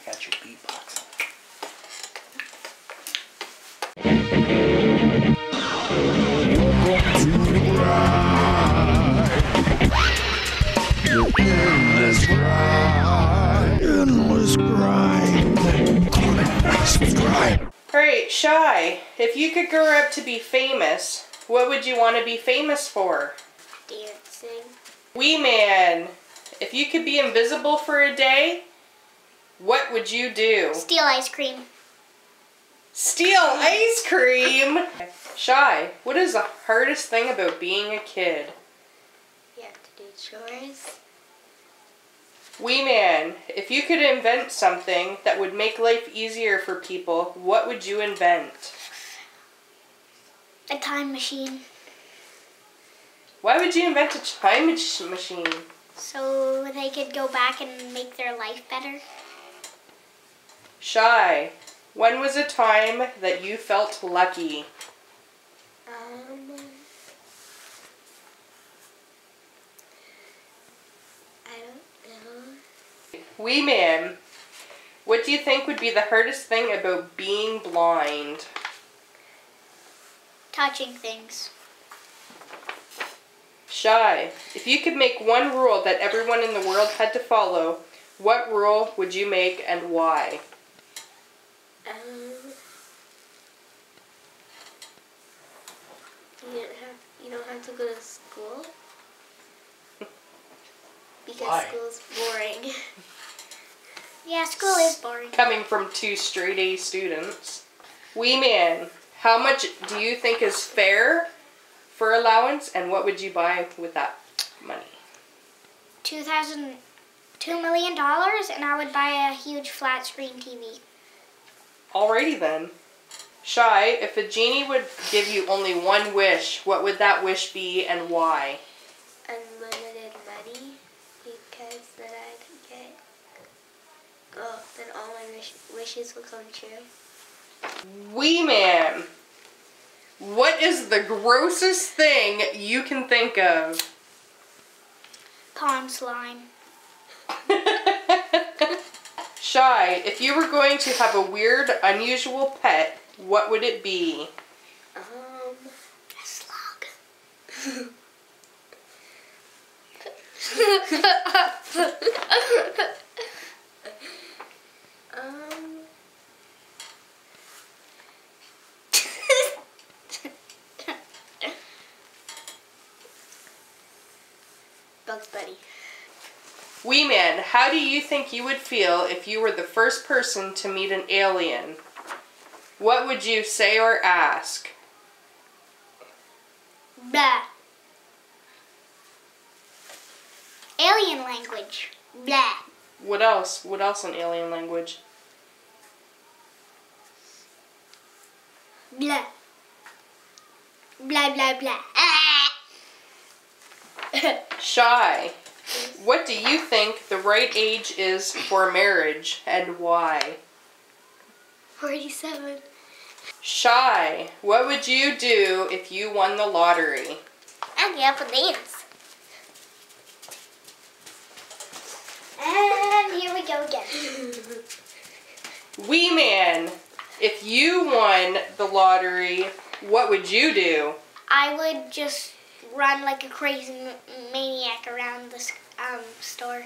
Got your beatbox. Endless grind. Comment, like, subscribe. Alright, Shy, if you could grow up to be famous, what would you want to be famous for? Dancing. Wee Man, if you could be invisible for a day, what would you do? Steal ice cream. Steal ice cream? Shy, what is the hardest thing about being a kid? You have to do chores. Wee Man, if you could invent something that would make life easier for people, what would you invent? A time machine. Why would you invent a time machine? So they could go back and make their life better. Shy, when was a time that you felt lucky? I don't know. Wee Man, what do you think would be the hardest thing about being blind? Touching things. Shy, if you could make one rule that everyone in the world had to follow, what rule would you make and why? You don't have to go to school. Because Why? school's boring. Yeah, school is boring. Coming from two straight A students. Wee Man, how much do you think is fair for allowance, and what would you buy with that money? $2 million, and I would buy a huge flat screen TV. Alrighty then. Shy, if a genie would give you only one wish, what would that wish be and why? Unlimited money, because then I could get, then all my wishes will come true. Wee Man, what is the grossest thing you can think of? Pond slime. Shy, if you were going to have a weird, unusual pet, what would it be? A slug. Bugs Bunny. Wee Man, how do you think you would feel if you were the first person to meet an alien? What would you say or ask? Blah. Alien language. Blah. What else? What else in alien language? Blah. Blah, blah, blah. Shy, what do you think the right age is for marriage and why? 47. Shy, what would you do if you won the lottery? I'd get up and dance. And here we go again. Wee Man, if you won the lottery, what would you do? I would just run like a crazy maniac around the store.